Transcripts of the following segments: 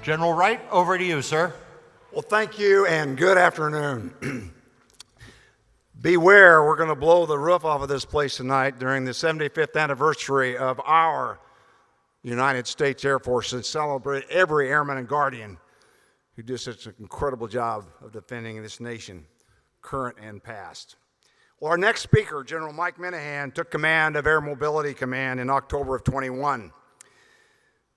General Wright, over to you, sir. Well, thank you and good afternoon. Beware, we're going to blow the roof off of this place tonight during the 75th anniversary of our United States Air Force, and celebrate every airman and guardian who did such an incredible job of defending this nation, current and past. Well, our next speaker, General Mike Minihan, took command of Air Mobility Command in October of 21.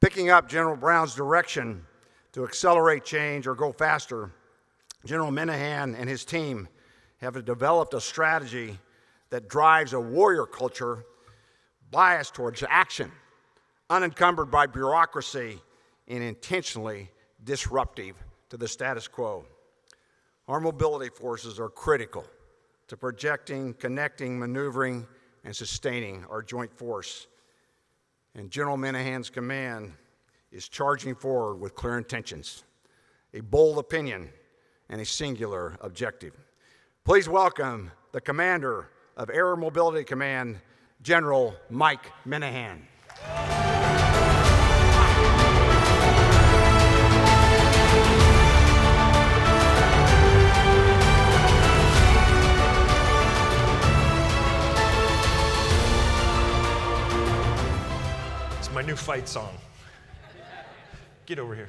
Picking up General Brown's direction to accelerate change or go faster, General Minihan and his team have developed a strategy that drives a warrior culture biased towards action, unencumbered by bureaucracy, and intentionally disruptive to the status quo. Our mobility forces are critical to projecting, connecting, maneuvering, and sustaining our joint force. And General Minihan's command is charging forward with clear intentions, a bold opinion, and a singular objective. Please welcome the commander of Air Mobility Command, General Mike Minihan. It's my new fight song. Get over here.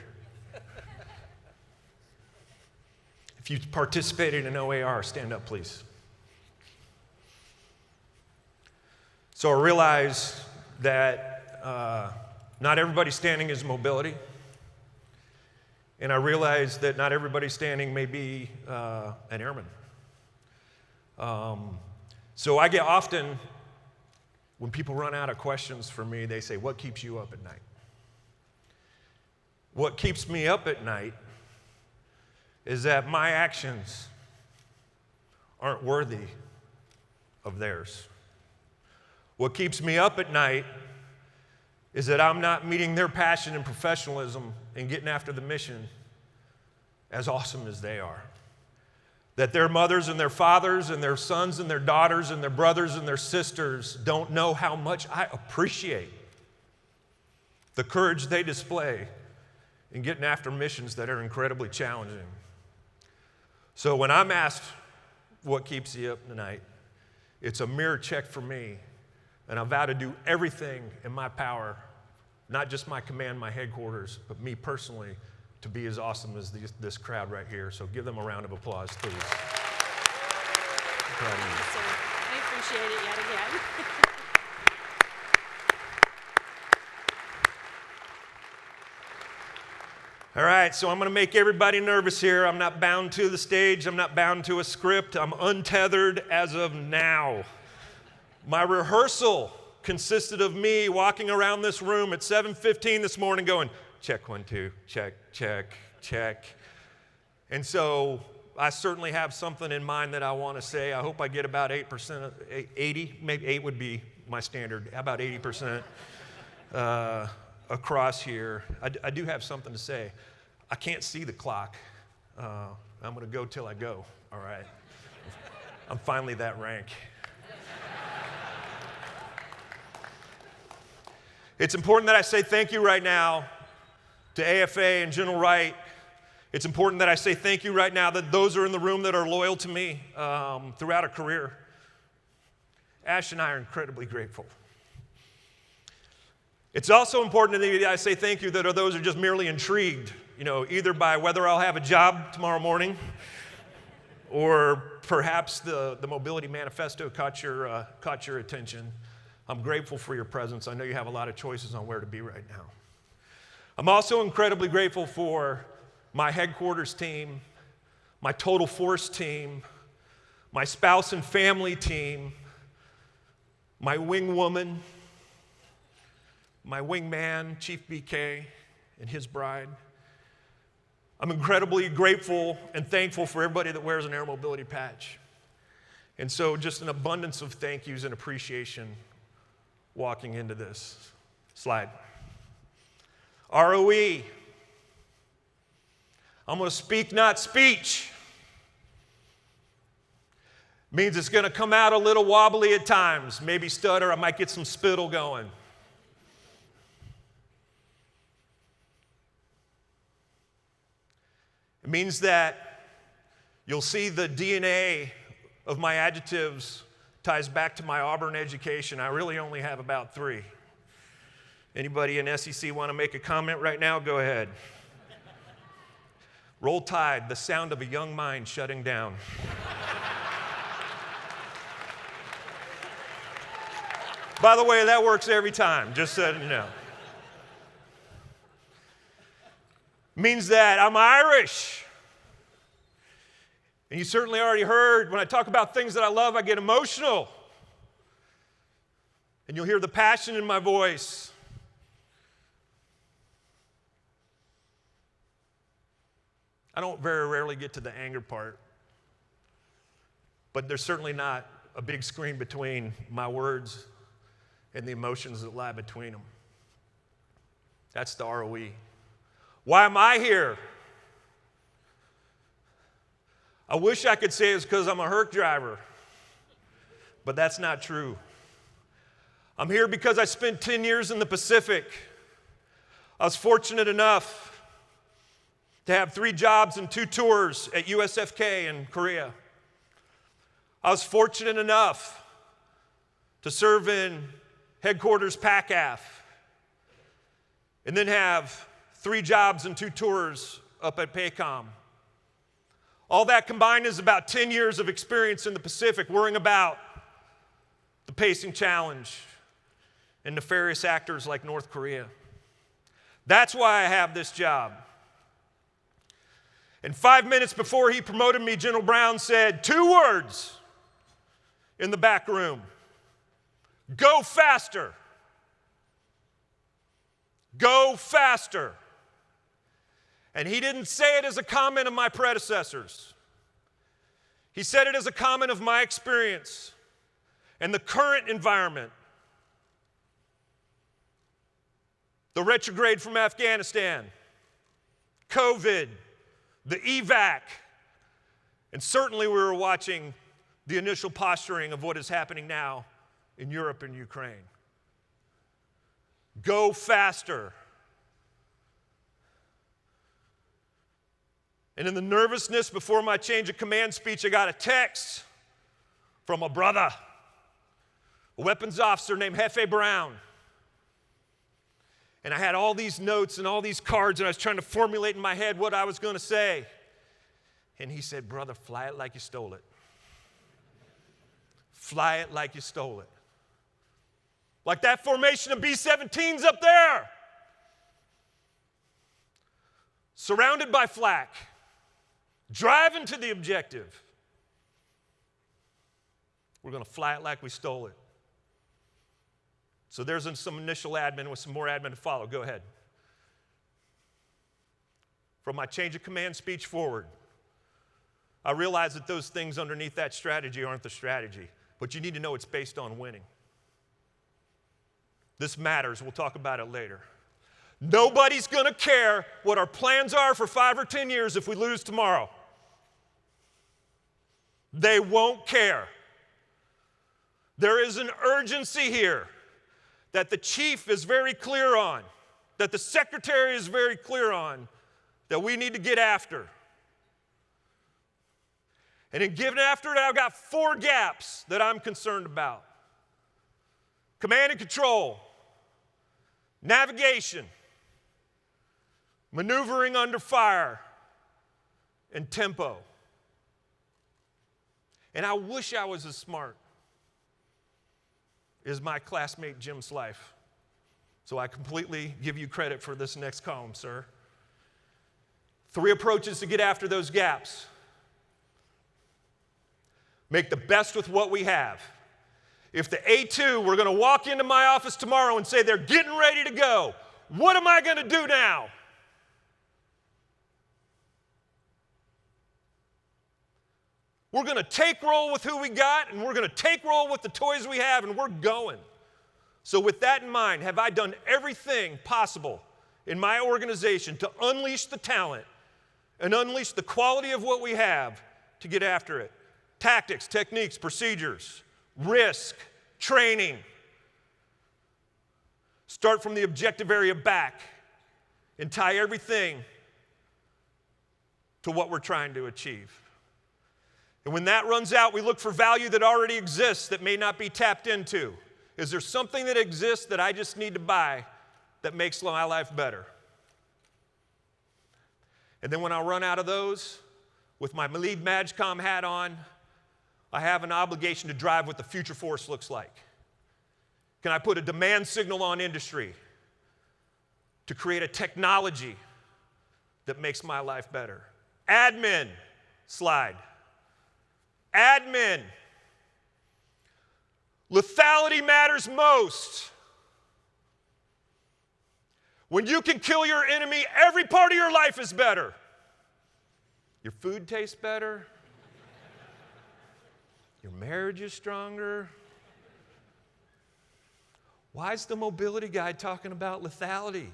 If you participated in OAR, stand up, please. So I realize that not everybody standing is mobility, and I realize that not everybody standing may be an airman. So I get often, when people run out of questions for me, they say, "What keeps you up at night?" What keeps me up at night is that my actions aren't worthy of theirs. What keeps me up at night is that I'm not meeting their passion and professionalism and getting after the mission as awesome as they are. That their mothers and their fathers and their sons and their daughters and their brothers and their sisters don't know how much I appreciate the courage they display in getting after missions that are incredibly challenging. So when I'm asked what keeps you up tonight, it's a mirror check for me, and I vow to do everything in my power, not just my command, my headquarters, but me personally, to be as awesome as this crowd right here. So give them a round of applause, please. Thank you, sir. I appreciate it yet again. All right, so I'm going to make everybody nervous here. I'm not bound to the stage. I'm not bound to a script. I'm untethered as of now. My rehearsal consisted of me walking around this room at 7:15 this morning going, check 1, 2, check, check, check. And so I certainly have something in mind that I want to say. I hope I get about 8%, 80, maybe 8 would be my standard, about 80%. Across here. I do have something to say. I can't see the clock. I'm going to go till I go, all right? I'm finally that rank. It's important that I say thank you right now to AFA and General Wright. It's important that I say thank you right now that those are in the room that are loyal to me throughout a career. Ash and I are incredibly grateful. It's also important that I say thank you that are those who are just merely intrigued, either by whether I'll have a job tomorrow morning or perhaps the Mobility Manifesto caught your attention. I'm grateful for your presence. I know you have a lot of choices on where to be right now. I'm also incredibly grateful for my headquarters team, my total force team, my spouse and family team, my wing woman, my wingman, Chief BK, and his bride. I'm incredibly grateful and thankful for everybody that wears an air mobility patch. And so just an abundance of thank yous and appreciation walking into this. Slide. ROE. I'm going to speak, not speech. Means it's going to come out a little wobbly at times, maybe stutter, I might get some spittle going. means that you'll see the DNA of my adjectives ties back to my Auburn education. I really only have about 3. Anybody in SEC want to make a comment right now? Go ahead. Roll Tide, the sound of a young mind shutting down. By the way, that works every time, just so you know. Means that I'm Irish. And you certainly already heard when I talk about things that I love, I get emotional. And you'll hear the passion in my voice. I don't very rarely get to the anger part, but there's certainly not a big screen between my words and the emotions that lie between them. That's the ROE. Why am I here? I wish I could say it's because I'm a Herc driver, but that's not true. I'm here because I spent 10 years in the Pacific. I was fortunate enough to have 3 jobs and 2 tours at USFK in Korea. I was fortunate enough to serve in headquarters PACAF, and then have 3 jobs and 2 tours up at PACOM. All that combined is about 10 years of experience in the Pacific, worrying about the pacing challenge and nefarious actors like North Korea. That's why I have this job. And 5 minutes before he promoted me, General Brown said 2 words in the back room: go faster. Go faster. And he didn't say it as a comment of my predecessors. He said it as a comment of my experience and the current environment. The retrograde from Afghanistan, COVID, the evac, and certainly we were watching the initial posturing of what is happening now in Europe and Ukraine. Go faster. And in the nervousness before my change of command speech, I got a text from a brother, a weapons officer named Jefe Brown. And I had all these notes and all these cards, and I was trying to formulate in my head what I was going to say. And he said, brother, fly it like you stole it. Fly it like you stole it. Like that formation of B-17s up there. Surrounded by flak. Driving to the objective. We're going to fly it like we stole it. So there's some initial admin with some more admin to follow. Go ahead. From my change of command speech forward, I realize that those things underneath that strategy aren't the strategy, but you need to know it's based on winning. This matters. We'll talk about it later. Nobody's going to care what our plans are for 5 or 10 years if we lose tomorrow. They won't care. There is an urgency here that the chief is very clear on, that the secretary is very clear on, that we need to get after. And in getting after it, I've got 4 gaps that I'm concerned about. Command and control, navigation, maneuvering under fire, and tempo. And I wish I was as smart as my classmate Jim's life. So I completely give you credit for this next column, sir. 3 approaches to get after those gaps. Make the best with what we have. If the A2 were going to walk into my office tomorrow and say they're getting ready to go, what am I going to do now? We're going to take roll with who we got, and we're going to take roll with the toys we have, and we're going. So with that in mind, have I done everything possible in my organization to unleash the talent and unleash the quality of what we have to get after it? Tactics, techniques, procedures, risk, training. Start from the objective area back and tie everything to what we're trying to achieve. And when that runs out, we look for value that already exists that may not be tapped into. Is there something that exists that I just need to buy that makes my life better? And then when I run out of those, with my lead MAGCOM hat on, I have an obligation to drive what the future force looks like. Can I put a demand signal on industry to create a technology that makes my life better? Admin, slide. Admin. Lethality matters most. When you can kill your enemy, every part of your life is better. Your food tastes better. Your marriage is stronger. Why is the mobility guy talking about lethality?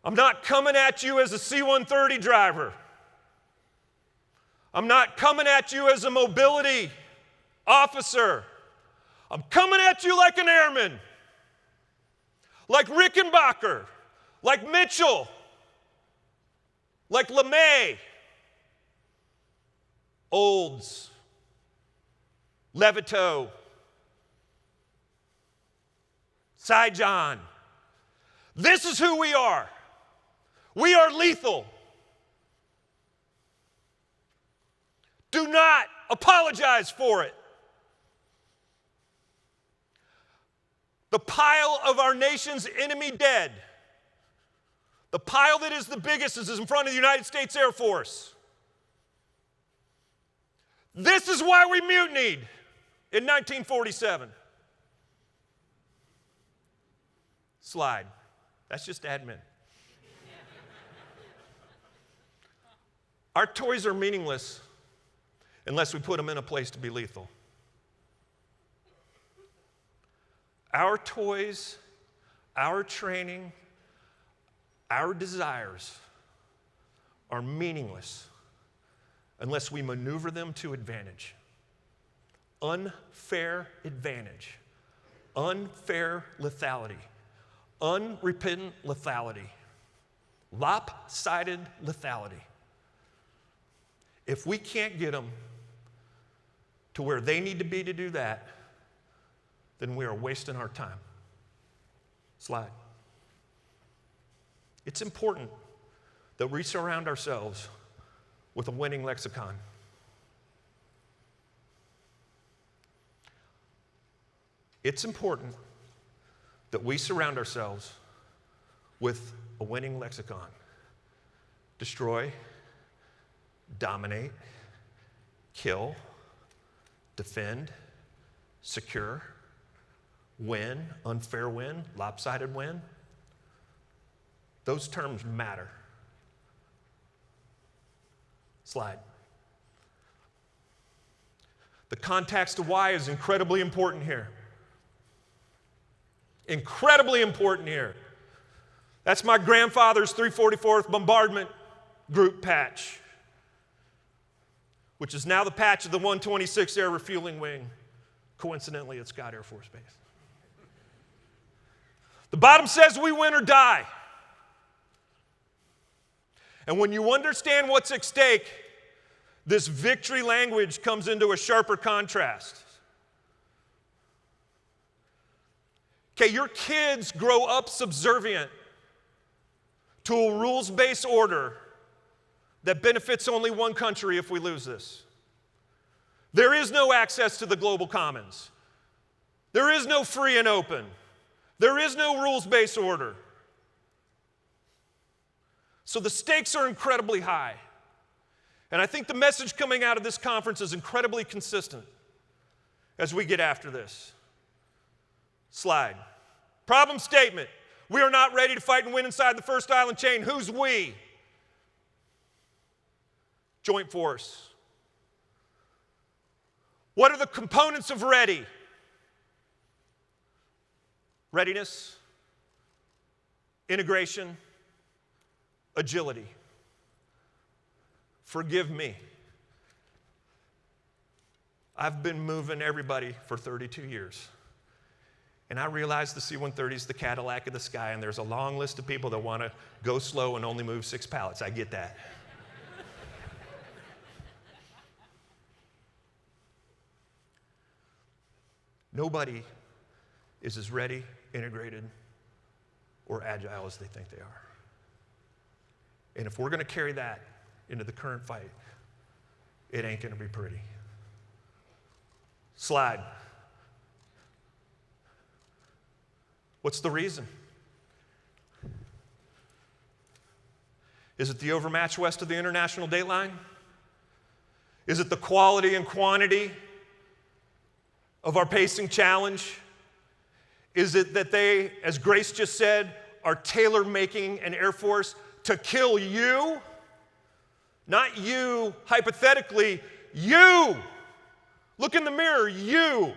I'm not coming at you as a C-130 driver. I'm not coming at you as a mobility officer. I'm coming at you like an airman, like Rickenbacker, like Mitchell, like LeMay, Olds, Levito, Saigon. This is who we are. We are lethal. Do not apologize for it. The pile of our nation's enemy dead, the pile that is the biggest, is in front of the United States Air Force. This is why we mutinied in 1947. Slide. That's just admin. Our toys are meaningless unless we put them in a place to be lethal. Our toys, our training, our desires are meaningless unless we maneuver them to advantage. Unfair advantage. Unfair lethality. Unrepentant lethality. Lopsided lethality. If we can't get them to where they need to be to do that, then we are wasting our time. Slide. It's important that we surround ourselves with a winning lexicon. It's important that we surround ourselves with a winning lexicon. Destroy, dominate, kill, defend, secure, win, unfair win, lopsided win. Those terms matter. Slide. The context of why is incredibly important here. Incredibly important here. That's my grandfather's 344th Bombardment Group patch, which is now the patch of the 126th Air Refueling Wing, coincidentally at Scott Air Force Base. The bottom says we win or die. And when you understand what's at stake, this victory language comes into a sharper contrast. Okay, your kids grow up subservient to a rules-based order that benefits only one country if we lose this. There is no access to the global commons. There is no free and open. There is no rules-based order. So the stakes are incredibly high. And I think the message coming out of this conference is incredibly consistent as we get after this. Slide. Problem statement. We are not ready to fight and win inside the first island chain. Who's we? Joint force. What are the components of ready? Readiness, integration, agility. Forgive me. I've been moving everybody for 32 years. And I realize the C-130 is the Cadillac of the sky, and there's a long list of people that want to go slow and only move 6 pallets. I get that. Nobody is as ready, integrated, or agile as they think they are. And if we're going to carry that into the current fight, it ain't going to be pretty. Slide. What's the reason? Is it the overmatch west of the international date line? Is it the quality and quantity of our pacing challenge? Is it that they, as Grace just said, are tailor-making an Air Force to kill you? Not you, hypothetically, you. Look in the mirror, you.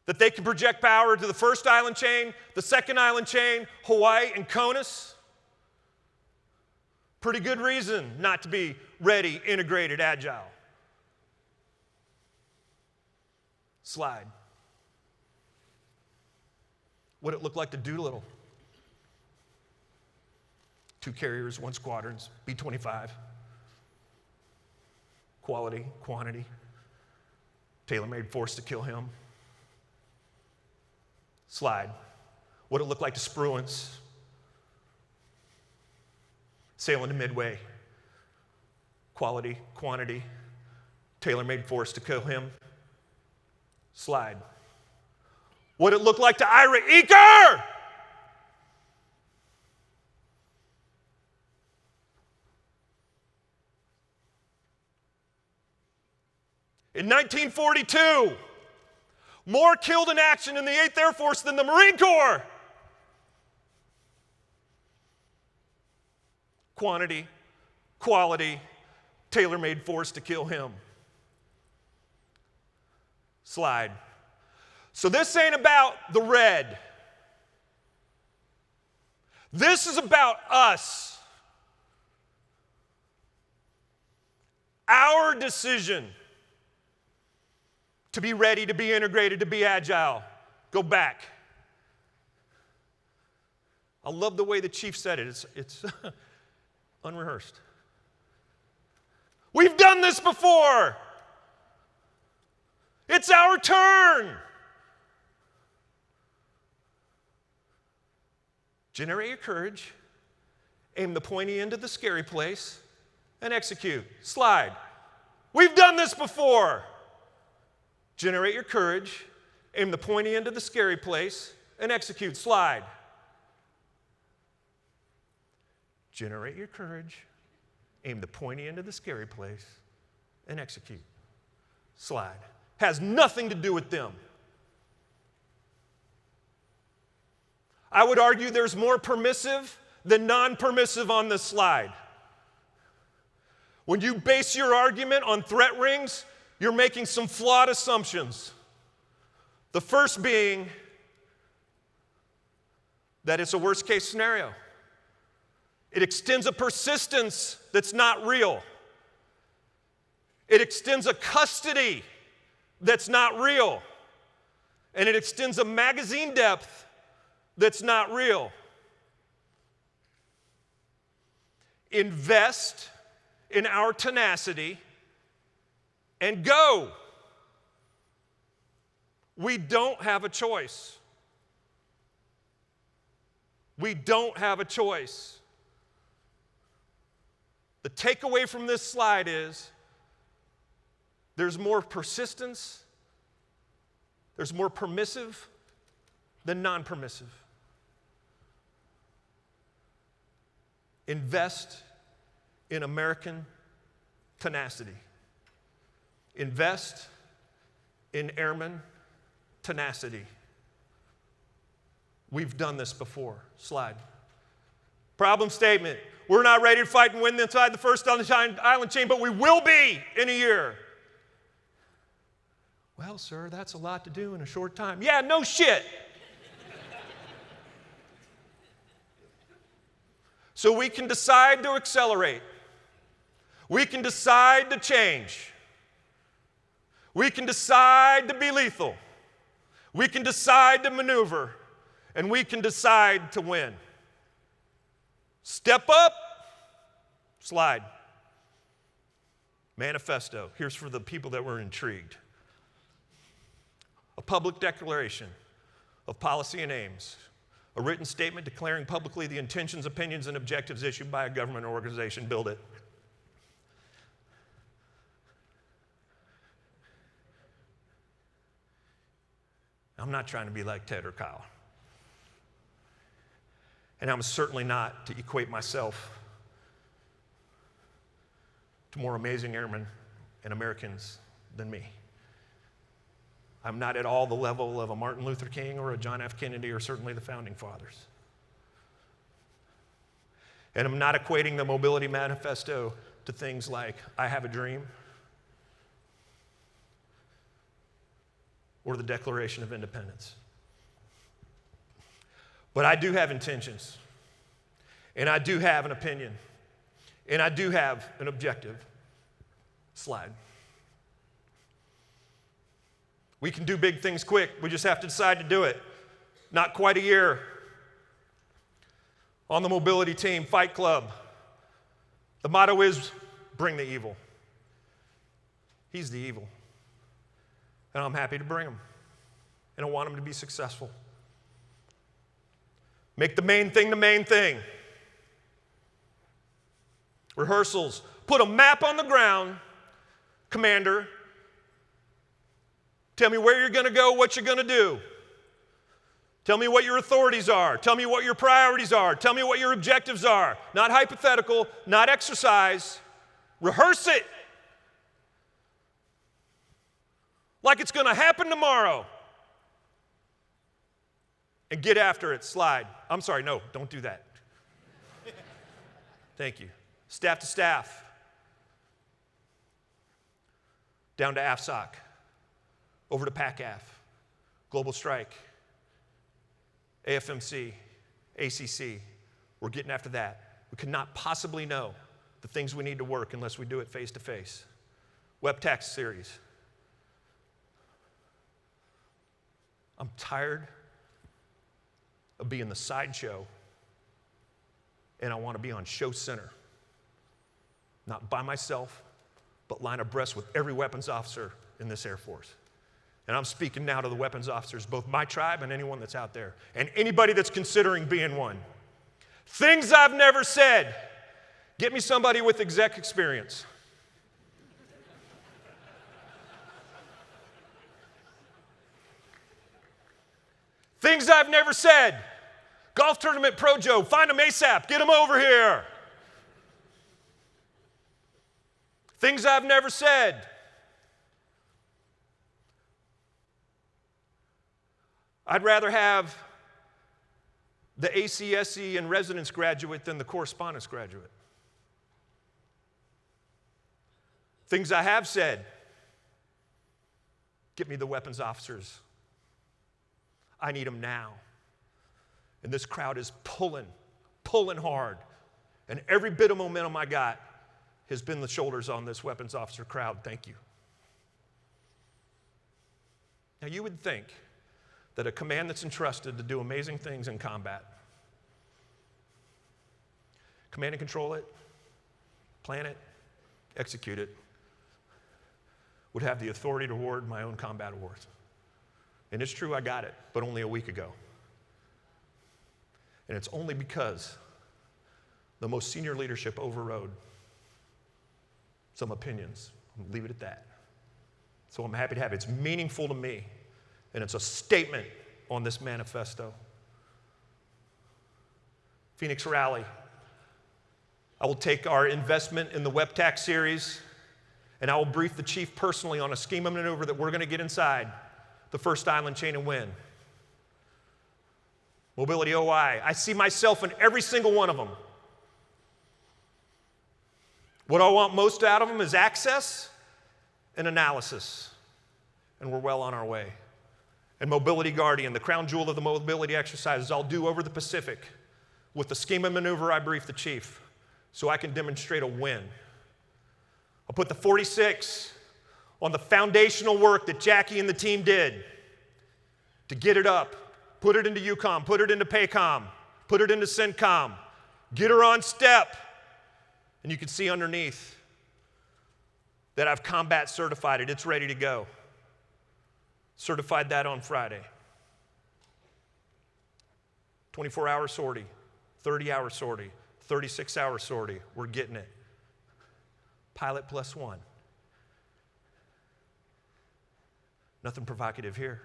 That they can project power to the first island chain, the second island chain, Hawaii and CONUS. Pretty good reason not to be ready, integrated, agile. Slide. What it looked like to Doolittle. 2 carriers, 1 squadrons, B-25. Quality, quantity, tailor-made force to kill him. Slide. What it looked like to Spruance. Sailing to Midway. Quality, quantity, tailor-made force to kill him. Slide. What it looked like to Ira Eaker! In 1942, more killed in action in the 8th Air Force than the Marine Corps. Quantity, quality, tailor-made force to kill him. Slide. So this ain't about the red. This is about us. Our decision to be ready, to be integrated, to be agile. Go back. I love the way the chief said it. It's unrehearsed. We've done this before. It's our turn. Generate your courage, aim the pointy end of the scary place, and execute. Slide. We've done this before. Generate your courage, aim the pointy end of the scary place, and execute. Slide. Generate your courage, aim the pointy end of the scary place, and execute. Slide. Has nothing to do with them. I would argue there's more permissive than non-permissive on this slide. When you base your argument on threat rings, you're making some flawed assumptions. The first being that it's a worst-case scenario. It extends a persistence that's not real. It extends a custody that's not real. And it extends a magazine depth that's not real. Invest in our tenacity and go. We don't have a choice. We don't have a choice. The takeaway from this slide is there's more persistence, there's more permissive than non-permissive. Invest in American tenacity. Invest in airman tenacity. We've done this before. Slide. Problem statement. We're not ready to fight and win inside the first island chain, but we will be in a year. Well, sir, that's a lot to do in a short time. Yeah, no shit. So we can decide to accelerate. We can decide to change. We can decide to be lethal. We can decide to maneuver. And we can decide to win. Step up, slide. Manifesto. Here's for the people that were intrigued. A public declaration of policy and aims. A written statement declaring publicly the intentions, opinions, and objectives issued by a government or organization. Build it. I'm not trying to be like Ted or Kyle. And I'm certainly not to equate myself to more amazing airmen and Americans than me. I'm not at all the level of a Martin Luther King or a John F. Kennedy or certainly the Founding Fathers. And I'm not equating the Mobility Manifesto to things like, I have a dream, or the Declaration of Independence. But I do have intentions, and I do have an opinion, and I do have an objective. Slide. We can do big things quick. We just have to decide to do it. Not quite a year. On the mobility team, Fight Club, the motto is, bring the evil. He's the evil. And I'm happy to bring him. And I want him to be successful. Make the main thing the main thing. Rehearsals. Put a map on the ground. Commander, tell me where you're going to go, what you're going to do. Tell me what your authorities are. Tell me what your priorities are. Tell me what your objectives are. Not hypothetical, not exercise. Rehearse it. Like it's going to happen tomorrow. And get after it. Slide. I'm sorry, no, don't do that. Thank you. Staff to staff. Down to AFSOC. Over to PACAF. Global Strike. AFMC. ACC. We're getting after that. We could not possibly know the things we need to work unless we do it face to face. Web text series. I'm tired of being the sideshow, and I want to be on show center. Not by myself, but line abreast with every weapons officer in this Air Force. And I'm speaking now to the weapons officers, both my tribe and anyone that's out there, and anybody that's considering being one. Things I've never said. Get me somebody with exec experience. Things I've never said. Golf tournament pro Joe, find them ASAP, get them over here. Things I've never said. I'd rather have the ACSE and residence graduate than the correspondence graduate. Things I have said. Get me the weapons officers. I need them now. And this crowd is pulling hard. And every bit of momentum I got has been the shoulders on this weapons officer crowd. Thank you. Now, you would think that a command that's entrusted to do amazing things in combat, command and control it, plan it, execute it, would have the authority to award my own combat awards. And it's true, I got it, but only a week ago. And it's only because the most senior leadership overrode some opinions. I'll leave it at that. So I'm happy to have it. It's meaningful to me, and it's a statement on this manifesto. Phoenix Rally. I will take our investment in the WEPTAC series, and I will brief the chief personally on a scheme of maneuver that we're going to get inside the first island chain and win. Mobility OI. I see myself in every single one of them. What I want most out of them is access and analysis. And we're well on our way. And Mobility Guardian, the crown jewel of the mobility exercises I'll do over the Pacific with the scheme of maneuver I brief the chief so I can demonstrate a win. I'll put the 46 on the foundational work that Jackie and the team did to get it up, put it into UCOM, put it into PACOM, put it into CENTCOM, get her on step. And you can see underneath that I've combat certified it. It's ready to go. Certified that on Friday. 24-hour sortie, 30-hour sortie, 36-hour sortie. We're getting it. Pilot +1. Nothing provocative here.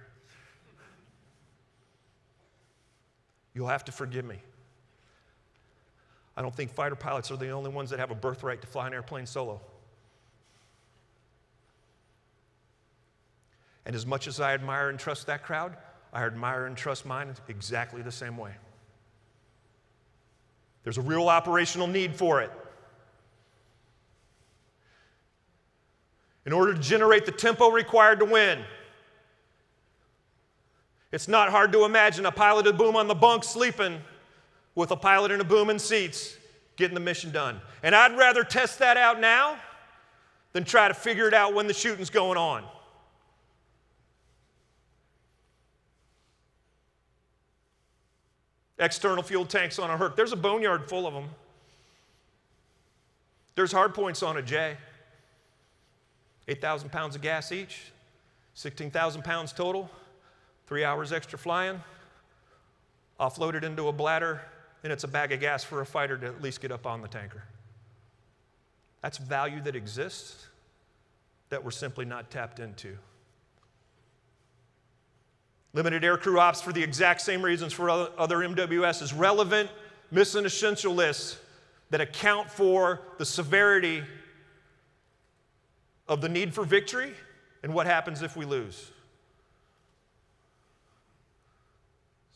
You'll have to forgive me. I don't think fighter pilots are the only ones that have a birthright to fly an airplane solo. And as much as I admire and trust that crowd, I admire and trust mine exactly the same way. There's a real operational need for it. In order to generate the tempo required to win, it's not hard to imagine a piloted boom on the bunk sleeping with a pilot in a boom in seats getting the mission done. And I'd rather test that out now than try to figure it out when the shooting's going on. External fuel tanks on a Herc. There's a boneyard full of them. There's hard points on a J. 8,000 pounds of gas each, 16,000 pounds total, 3 hours extra flying, offloaded into a bladder, and it's a bag of gas for a fighter to at least get up on the tanker. That's value that exists that we're simply not tapped into. Limited aircrew ops for the exact same reasons for other MWS is relevant, mission essential lists that account for the severity of the need for victory and what happens if we lose.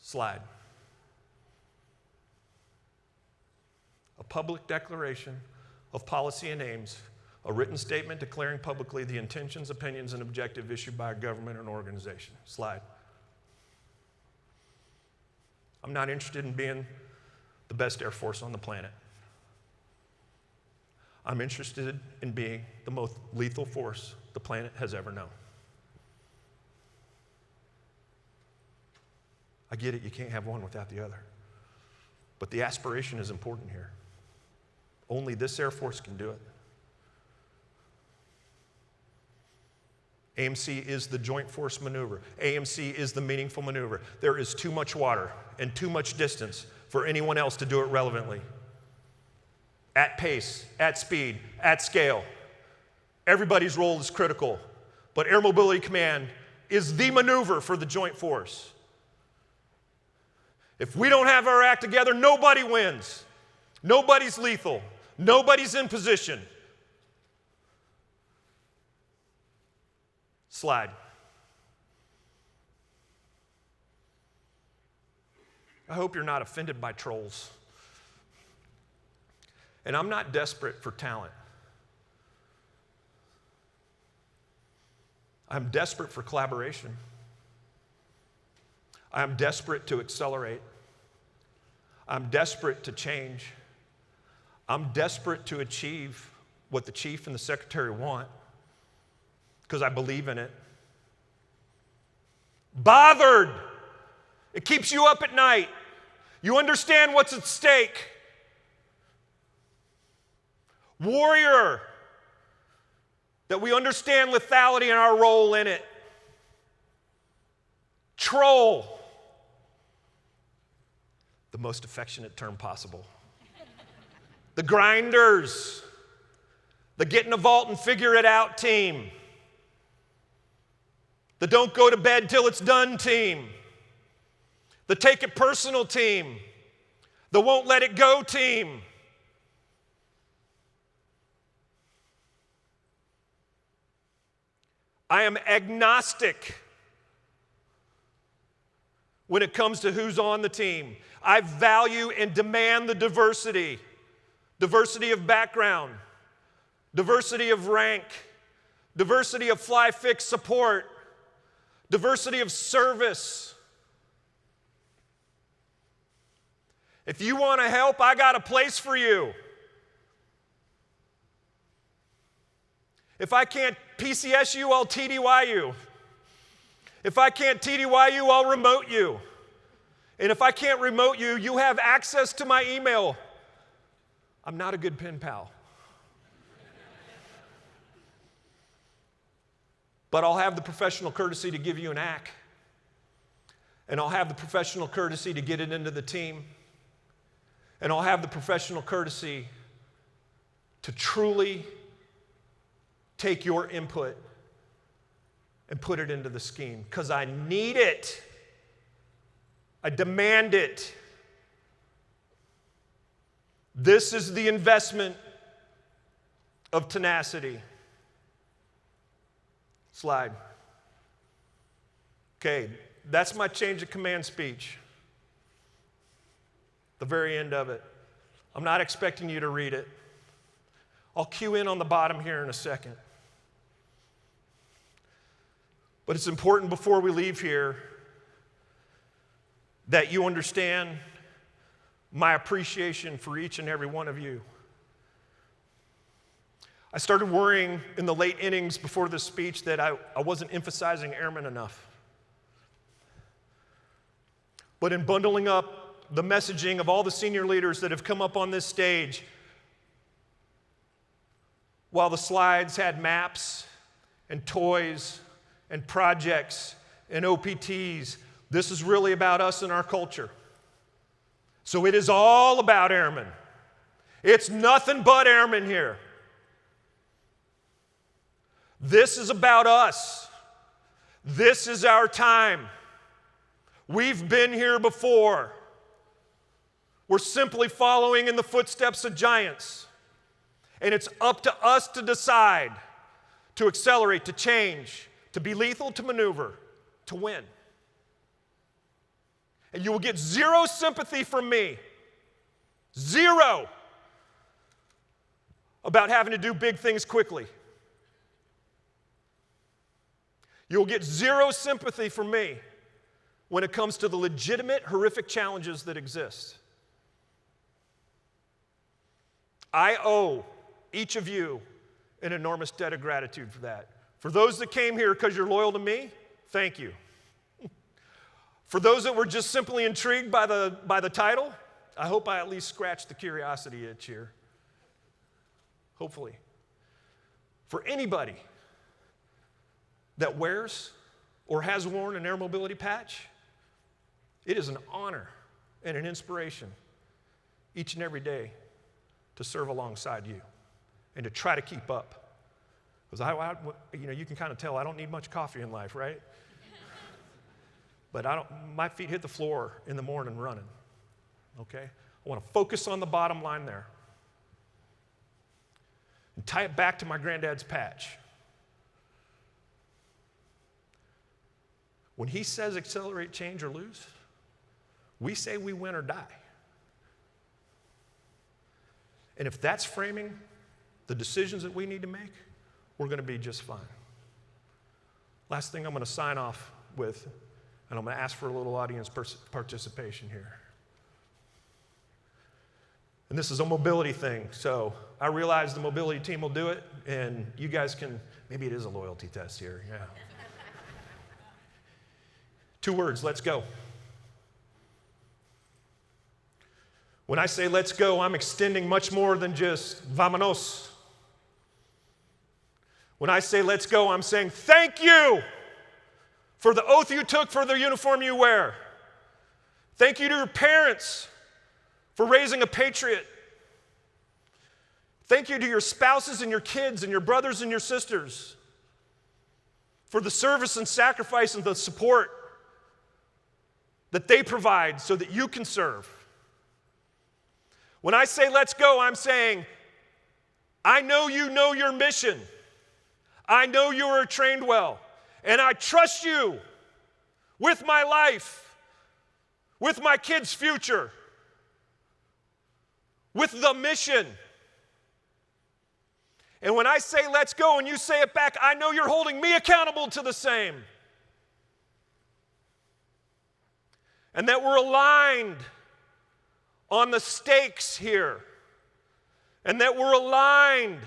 Slide. A public declaration of policy and aims, a written statement declaring publicly the intentions, opinions, and objectives issued by a government or an organization. Slide. I'm not interested in being the best Air Force on the planet. I'm interested in being the most lethal force the planet has ever known. I get it, you can't have one without the other. But the aspiration is important here. Only this Air Force can do it. AMC is the joint force maneuver. AMC is the meaningful maneuver. There is too much water and too much distance for anyone else to do it relevantly. At pace, at speed, at scale. Everybody's role is critical, but Air Mobility Command is the maneuver for the joint force. If we don't have our act together, nobody wins. Nobody's lethal. Nobody's in position. Slide. I hope you're not offended by trolls. And I'm not desperate for talent. I'm desperate for collaboration. I'm desperate to accelerate. I'm desperate to change. I'm desperate to achieve what the chief and the secretary want because I believe in it. Bothered. It keeps you up at night. You understand what's at stake. Warrior. That we understand lethality and our role in it. Troll. The most affectionate term possible. The grinders. The get in a vault and figure it out team. The don't go to bed till it's done team. The take it personal team. The won't let it go team. I am agnostic when it comes to who's on the team. I value and demand the diversity. Diversity of background. Diversity of rank. Diversity of fly fix support. Diversity of service. If you want to help, I got a place for you. If I can't PCS you, I'll TDY you. If I can't TDY you, I'll remote you. And if I can't remote you, you have access to my email. I'm not a good pen pal. But I'll have the professional courtesy to give you an ACK. And I'll have the professional courtesy to get it into the team. And I'll have the professional courtesy to truly take your input and put it into the scheme, because I need it. I demand it. This is the investment of tenacity. Slide. Okay, that's my change of command speech. The very end of it. I'm not expecting you to read it. I'll cue in on the bottom here in a second. But it's important before we leave here that you understand my appreciation for each and every one of you. I started worrying in the late innings before this speech that I wasn't emphasizing airmen enough. But in bundling up the messaging of all the senior leaders that have come up on this stage, while the slides had maps and toys and projects and OPTs, this is really about us and our culture. So it is all about airmen. It's nothing but airmen here. This is about us. This is our time. We've been here before. We're simply following in the footsteps of giants. And it's up to us to decide, to accelerate, to change, to be lethal, to maneuver, to win. And you will get zero sympathy from me. Zero. About having to do big things quickly. You'll get zero sympathy from me when it comes to the legitimate, horrific challenges that exist. I owe each of you an enormous debt of gratitude for that. For those that came here because you're loyal to me, thank you. For those that were just simply intrigued by the title, I hope I at least scratched the curiosity itch here. Hopefully. For anybody that wears or has worn an air mobility patch, it is an honor and an inspiration each and every day to serve alongside you and to try to keep up. Because you can kind of tell I don't need much coffee in life, right? But my feet hit the floor in the morning running, okay? I want to focus on the bottom line there and tie it back to my granddad's patch. When he says accelerate, change, or lose, we say we win or die. And if that's framing the decisions that we need to make, we're going to be just fine. Last thing I'm going to sign off with, and I'm going to ask for a little audience participation here. And this is a mobility thing, so I realize the mobility team will do it, and you guys can, maybe it is a loyalty test here, yeah. 2 words, let's go. When I say let's go, I'm extending much more than just vámonos. When I say let's go, I'm saying thank you for the oath you took for the uniform you wear. Thank you to your parents for raising a patriot. Thank you to your spouses and your kids and your brothers and your sisters for the service and sacrifice and the support that they provide so that you can serve. When I say let's go, I'm saying, I know you know your mission. I know you are trained well. And I trust you with my life, with my kids' future, with the mission. And when I say let's go and you say it back, I know you're holding me accountable to the same. And that we're aligned on the stakes here. And that we're aligned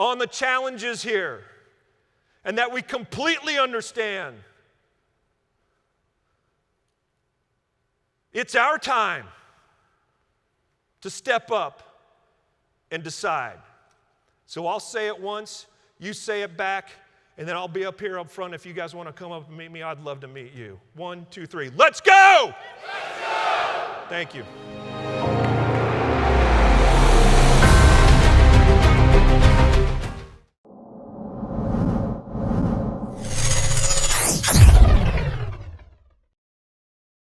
on the challenges here and that we completely understand. It's our time to step up and decide. So I'll say it once, you say it back, and then I'll be up here up front. If you guys want to come up and meet me, I'd love to meet you. 1, 2, 3. Let's go! Let's go! Thank you.